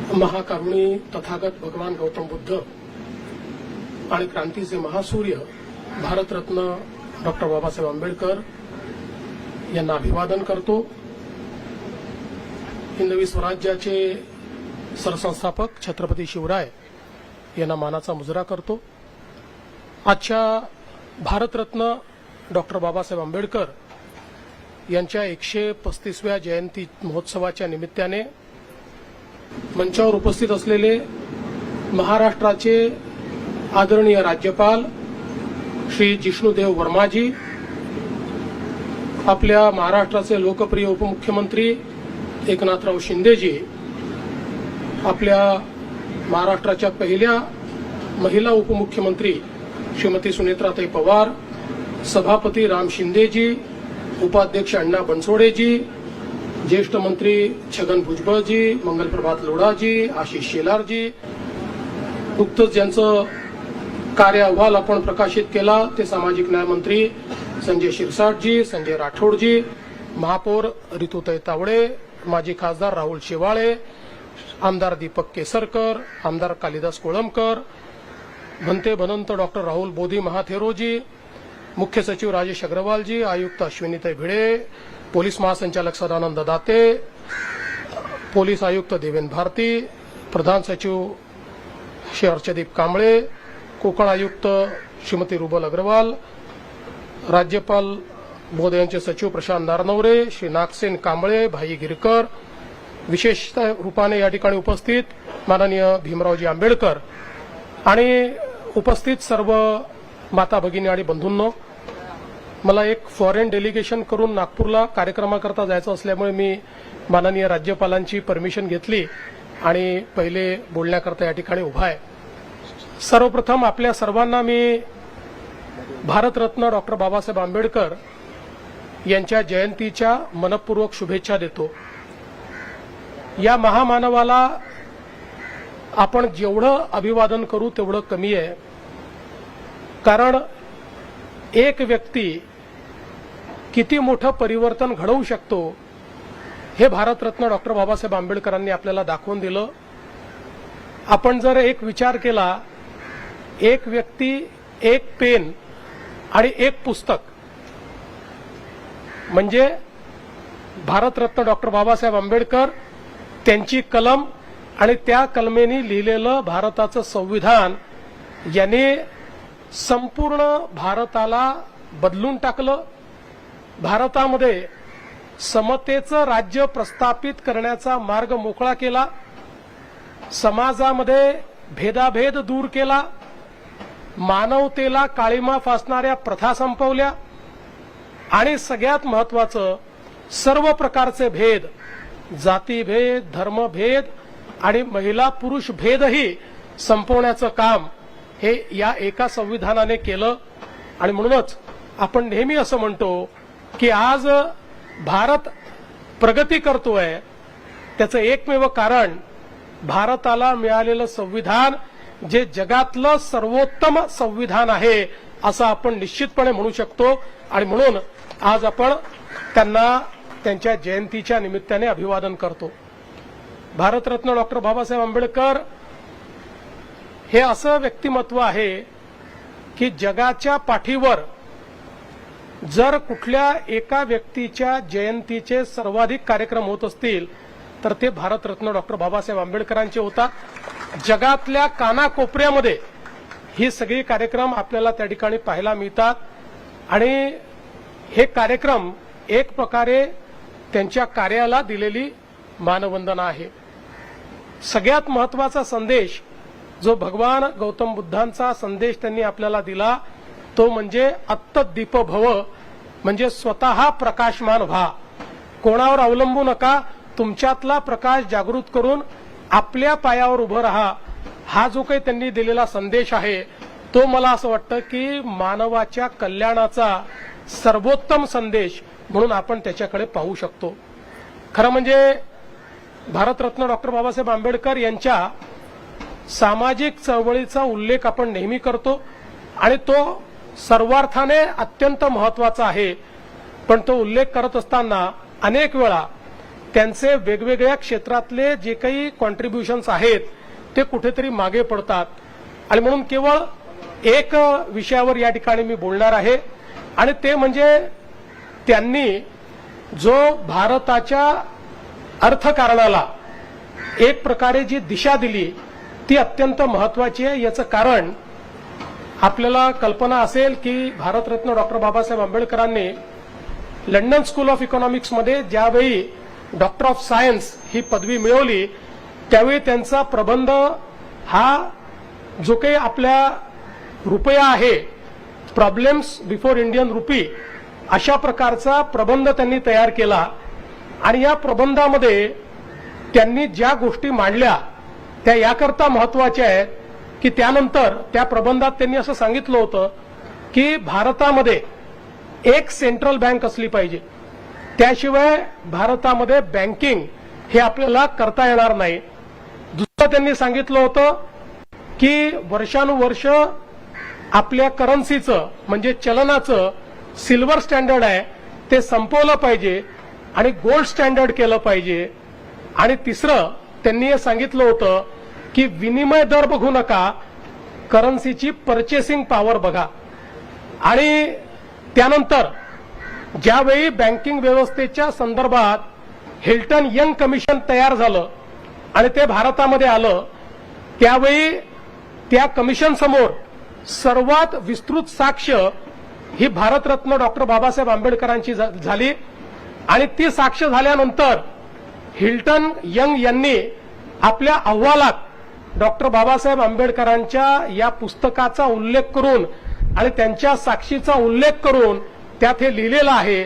महाकरुणी तथागत भगवान गौतम बुद्ध आणि क्रांतीचे महासूर्य भारतरत्न डॉक्टर बाबासाहेब आंबेडकर यांना अभिवादन करतो। हिंदवी स्वराज्याचे सरसंस्थापक छत्रपती शिवराय यांना मानाचा मुजरा करतो। आजच्या भारतरत्न डॉक्टर बाबासाहेब आंबेडकर यांच्या 135व्या जयंती महोत्सवाच्या निमित्ताने मंचावर उपस्थित असलेले महाराष्ट्राचे आदरणीय राज्यपाल श्री जिष्णुदेव वर्माजी, आपल्या महाराष्ट्राचे लोकप्रिय उपमुख्यमंत्री एकनाथराव शिंदेजी, आपल्या महाराष्ट्राच्या पहिल्या महिला उपमुख्यमंत्री श्रीमती सुनेत्राताई पवार, सभापती राम शिंदेजी, उपाध्यक्ष अण्णा बनसोडेजी, ज्येष्ठ मंत्री छगन भुजबळजी, मंगलप्रभात लोढाजी, आशिष शेलारजी, नुकतंच ज्यांचं कार्य अहवाल आपण प्रकाशित केला ते सामाजिक न्याय मंत्री संजय शिरसाटजी, संजय राठोडजी, महापौर ऋतुताई तावडे, माजी खासदार राहुल शेवाळे, आमदार दीपक केसरकर, आमदार कालिदास कोळंबकर, भंते भनंत डॉक्टर राहुल बोधी महाथेरोजी, मुख्य सचिव राजेश अग्रवालजी, आयुक्त अश्विनीताई भिडे, पोलीस महासंचालक सदानंद दाते, पोलीस आयुक्त देवेंद्र भारती, प्रधान सचिव श्री अर्चदीप कांबळे, कोकण आयुक्त श्रीमती रुबल अग्रवाल, राज्यपाल महोदयांचे सचिव प्रशांत नारनवरे, श्री नागसेन कांबळे, भाई गिरकर, विशेष रूपाने या ठिकाणी उपस्थित माननीय भीमरावजी आंबेडकर आणि उपस्थित सर्व माता भगिनी आणि बंधूंनो, मला एक फॉरेन डेलिगेशन करून नागपूरला कार्यक्रमाकरता जायचं असल्यामुळे मी माननीय राज्यपालांची परमिशन घेतली आणि पहिले बोलण्याकरता या ठिकाणी उभा आहे। सर्वप्रथम आपल्या सर्वांना मी भारतरत्न डॉक्टर बाबासाहेब आंबेडकर यांच्या जयंतीच्या मनपूर्वक शुभेच्छा देतो। या महामानवाला आपण जेवढं अभिवादन करू तेवढं कमी आहे, कारण एक व्यक्ती किती मोठं परिवर्तन घडवू शकतो हे भारतरत्न डॉक्टर बाबासाहेब आंबेडकरांनी आपल्याला दाखवून दिलं। आपण जर एक विचार केला, एक व्यक्ती, एक पेन आणि एक पुस्तक, म्हणजे भारतरत्न डॉक्टर बाबासाहेब आंबेडकर, त्यांची कलम आणि त्या कलमेने लिहिलेलं भारताचं संविधान याने संपूर्ण भारताला बदलून टाकलं। भारतामध्ये समतेचं राज्य प्रस्थापित करण्याचा मार्ग मोकळा केला, समाजामध्ये भेदाभेद दूर केला, मानवतेला काळिमा फासणाऱ्या प्रथा संपवल्या आणि सगळ्यात महत्वाचं सर्व प्रकारचे भेद, जातीभेद, धर्मभेद आणि महिला पुरुष भेदही संपवण्याचं काम हे या एका संविधानाने केलं। आणि म्हणूनच आपण नेहमी असं म्हणतो की आज भारत प्रगती करतोय, त्याचं एकमेव कारण भारताला मिळालेलं संविधान जे जगातलं सर्वोत्तम संविधान आहे असं आपण निश्चितपणे म्हणू शकतो। आणि म्हणून आज आपण त्यांना त्यांच्या जयंतीच्या निमित्ताने अभिवादन करतो। भारतरत्न डॉक्टर बाबासाहेब आंबेडकर हे असं व्यक्तिमत्व आहे की जगाच्या पाठीवर जर कुठल्या एका व्यक्तीच्या जयंतीचे सर्वाधिक कार्यक्रम होत असतील तर ते भारतरत्न डॉक्टर बाबासाहेब आंबेडकरांचे होतात। जगातल्या कानाकोपऱ्यामध्ये ही सगळी कार्यक्रम आपल्याला त्या ठिकाणी पाहायला मिळतात आणि हे कार्यक्रम एक प्रकारे त्यांच्या कार्याला दिलेली मानवंदना आहे। सगळ्यात महत्वाचा संदेश जो भगवान गौतम बुद्धांचा संदेश त्यांनी आपल्याला दिला तो म्हणजे अत्तदीप भव, म्हणजे स्वतः प्रकाशमान व्हा, कोणावर अवलंबू नका, तुमच्यातला प्रकाश जागृत करून आपल्या पायावर उभं राहा। हा जो काही त्यांनी दिलेला संदेश आहे तो मला असं वाटतं की मानवाच्या कल्याणाचा सर्वोत्तम संदेश म्हणून आपण त्याच्याकडे पाहू शकतो। खरं म्हणजे भारतरत्न डॉक्टर बाबासाहेब आंबेडकर यांच्या सामाजिक चळवळीचा उल्लेख आपण नेहमी करतो आणि तो सर्वार्थाने अत्यंत महत्वाचा आहे, पण तो उल्लेख करत असताना अनेक वेळा त्यांचे वेगवेगळ्या क्षेत्रातले जे काही कॉन्ट्रीब्युशन्स आहेत ते कुठेतरी मागे पडतात आणि म्हणून केवळ एक विषयावर या ठिकाणी मी बोलणार आहे आणि ते म्हणजे त्यांनी जो भारताच्या अर्थकारणाला एक प्रकारे जी दिशा दिली ती अत्यंत महत्वाची आहे। याचं कारण आपल्याला कल्पना असेल की भारतरत्न डॉक्टर बाबासाहेब आंबेडकरांनी लंडन स्कूल ऑफ इकॉनॉमिक्समध्ये ज्यावेळी डॉक्टर ऑफ सायन्स ही पदवी मिळवली त्यावेळी त्यांचा प्रबंध हा जो काही आपल्या रुपया आहे प्रॉब्लेम्स बिफोर इंडियन रुपी अशा प्रकारचा प्रबंध त्यांनी तयार केला आणि या प्रबंधामध्ये त्यांनी ज्या गोष्टी मांडल्या त्या याकरता महत्वाच्या आहेत की त्यानंतर त्या प्रबंधात त्यांनी असं सांगितलं होतं की भारतामध्ये एक सेंट्रल बँक असली पाहिजे, त्याशिवाय भारतामध्ये बँकिंग हे आपल्याला करता येणार नाही। दुसरं त्यांनी सांगितलं होतं की वर्षानुवर्ष आपल्या करन्सीचं म्हणजे चलनाचं सिल्वर स्टँडर्ड आहे ते संपवलं पाहिजे आणि गोल्ड स्टँडर्ड केलं पाहिजे। आणि तिसरं त्यांनी हे सांगितलं होतं की विनिमय दर बघू नका, करन्सीची पर्चेसिंग पॉवर बघा। आणि त्यानंतर ज्यावेळी बँकिंग व्यवस्थेच्या संदर्भात हिल्टन यंग कमिशन तयार झालं आणि ते भारतामध्ये आलं त्यावेळी त्या कमिशन समोर सर्वात विस्तृत साक्ष ही भारतरत्न डॉक्टर बाबासाहेब आंबेडकरांची झाली आणि ती साक्ष झाल्यानंतर हिल्टन यंग यांनी आपल्या अहवालात डॉक्टर बाबासाहेब आंबेडकरांच्या या पुस्तकाचा उल्लेख करून आणि त्यांच्या साक्षीचा उल्लेख करून त्यात हे लिहिलेलं आहे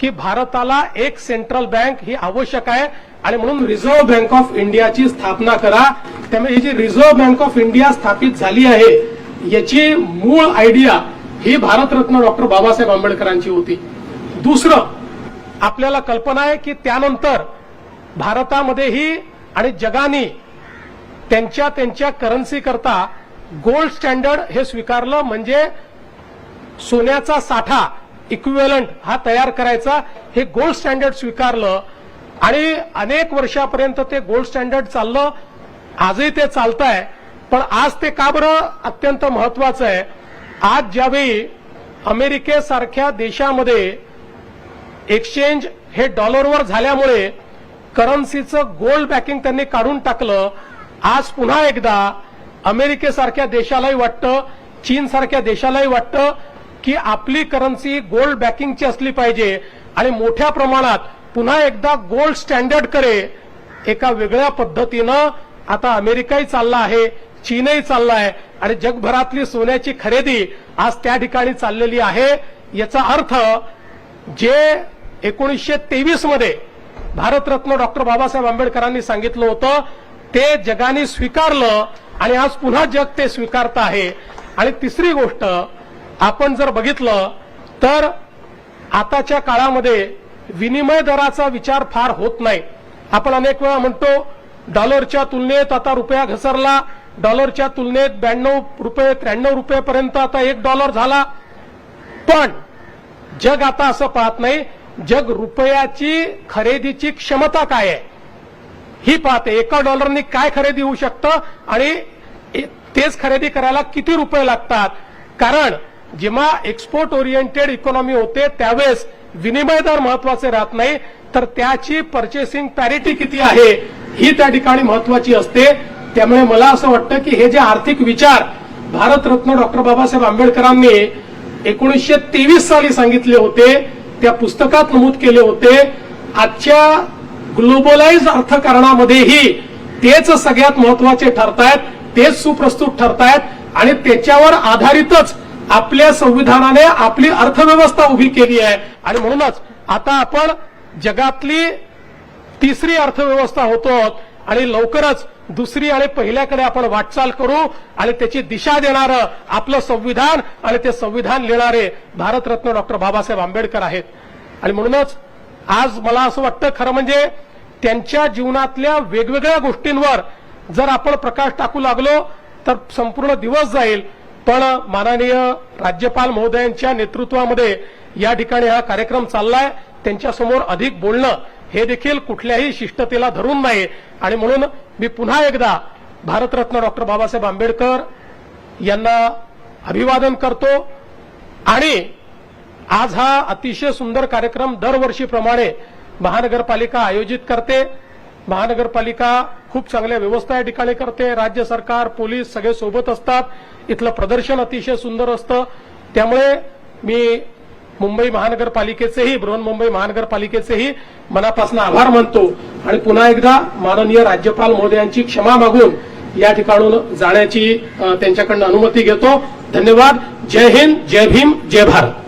की भारताला एक सेंट्रल बँक ही आवश्यक आहे आणि म्हणून रिझर्व्ह बँक ऑफ इंडियाची स्थापना करा। त्यामुळे ही जी रिझर्व्ह बँक ऑफ इंडिया स्थापित झाली आहे याची मूळ आयडिया ही भारतरत्न डॉक्टर बाबासाहेब आंबेडकरांची होती। दुसरं आपल्याला कल्पना आहे की त्यानंतर भारतामध्येही आणि जगाने त्यांच्या करन्सी करता गोल्ड स्टँडर्ड हे स्वीकारलं, म्हणजे सोन्याचा साठा इक्विव्हॅलंट हा तयार करायचा हे गोल्ड स्टँडर्ड स्वीकारलं आणि अनेक वर्षापर्यंत ते गोल्ड स्टँडर्ड चाललं, आजही ते चालतंय। पण आज ते का बरं अत्यंत महत्वाचं आहे? आज ज्यावेळी अमेरिकेसारख्या देशामध्ये एक्सचेंज हे डॉलरवर झाल्यामुळे करन्सीचं गोल्ड बॅकिंग त्यांनी काढून टाकलं, आज पुन्हा एकदा अमेरिकेसारख्या देशालाही वाटतं, चीनसारख्या देशालाही वाटतं की आपली करन्सी गोल्ड बॅकिंगची असली पाहिजे आणि मोठ्या प्रमाणात पुन्हा एकदा गोल्ड स्टँडर्ड करे। एका वेगळ्या पद्धतीनं आता अमेरिकाही चालला आहे, चीनही चालला आहे आणि जगभरातली सोन्याची खरेदी आज त्या ठिकाणी चाललेली आहे। याचा अर्थ जे 1923 मध्ये भारतरत्न डॉक्टर बाबासाहेब आंबेडकरांनी सांगितलं होतं ते जगाने स्वीकारलं आणि आज पुन्हा जग ते स्वीकारत आहे। आणि तिसरी गोष्ट आपण जर बघितलं तर आताच्या काळामध्ये विनिमय दराचा विचार फार होत नाही। आपण अनेक वेळा म्हणतो डॉलरच्या तुलनेत आता रुपया घसरला, डॉलरच्या तुलनेत 92 रुपये 93 रुपयेपर्यंत आता $1 झाला, पण जग आता असं पाहत नाही। जग रुपयाची खरेदीची क्षमता काय आहे ही पाहते। $1 काय खरेदी होऊ शकतं आणि तेच खरेदी करायला किती रुपये लागतात, कारण जेव्हा एक्सपोर्ट ओरिएंटेड इकॉनॉमी होते त्यावेळेस विनिमय दर महत्वाचे राहत नाही तर त्याची पर्चेसिंग पॅरिटी किती आहे ही त्या ठिकाणी महत्वाची असते। त्यामुळे मला असं वाटतं की हे जे आर्थिक विचार भारतरत्न डॉक्टर बाबासाहेब आंबेडकरांनी 1923 साली सांगितले होते त्या पुस्तकात नमूद केले होते, आजच्या ग्लोबलाइज अर्थकारणामध्येही तेच सगळ्यात महत्वाचे ठरतायत, तेच सुप्रस्तुत ठरतायत आणि त्याच्यावर आधारितच आपल्या संविधानाने आपली अर्थव्यवस्था उभी केली आहे। आणि म्हणूनच आता आपण जगातली तिसरी अर्थव्यवस्था होतो आणि लवकरच दुसरी आणि पहिल्याकडे आपण वाटचाल करू आणि त्याची दिशा देणारं आपलं संविधान आणि ते संविधान लिहिणारे भारतरत्न डॉक्टर बाबासाहेब आंबेडकर आहेत। आणि म्हणूनच आज मला असं वाटतं खरं म्हणजे त्यांच्या जीवनातल्या वेगवेगळ्या गोष्टींवर जर आपण प्रकाश टाकू लागलो तर संपूर्ण दिवस जाईल, पण माननीय राज्यपाल महोदयांच्या नेतृत्वामध्ये या ठिकाणी हा कार्यक्रम चाललाय, त्यांच्यासमोर अधिक बोलणं हे देखील कुठल्याही शिष्टतेला धरून नाही. आणि म्हणून मी पुन्हा एकदा भारतरत्न डॉक्टर बाबासाहेब आंबेडकर यांना अभिवादन करतो. आणि आज हा अतिशय सुंदर कार्यक्रम दरवर्षीप्रमाणे महानगरपालिका आयोजित करते. महानगरपालिका खूप चांगल्या व्यवस्था या ठिकाणी करते. राज्य सरकार, पोलीस सगळे सोबत असतात. इथलं प्रदर्शन अतिशय सुंदर असतं. त्यामुळे मी मुंबई महानगरपालिकेचेही, बृहन्मुंबई महानगरपालिकेचेही मनापासून आभार मानतो. आणि पुन्हा एकदा माननीय राज्यपाल महोदयांची क्षमा मागून या ठिकाणून जाण्याची त्यांच्याकडनं अनुमती घेतो. धन्यवाद. जय हिंद, जय भीम, जय भारत.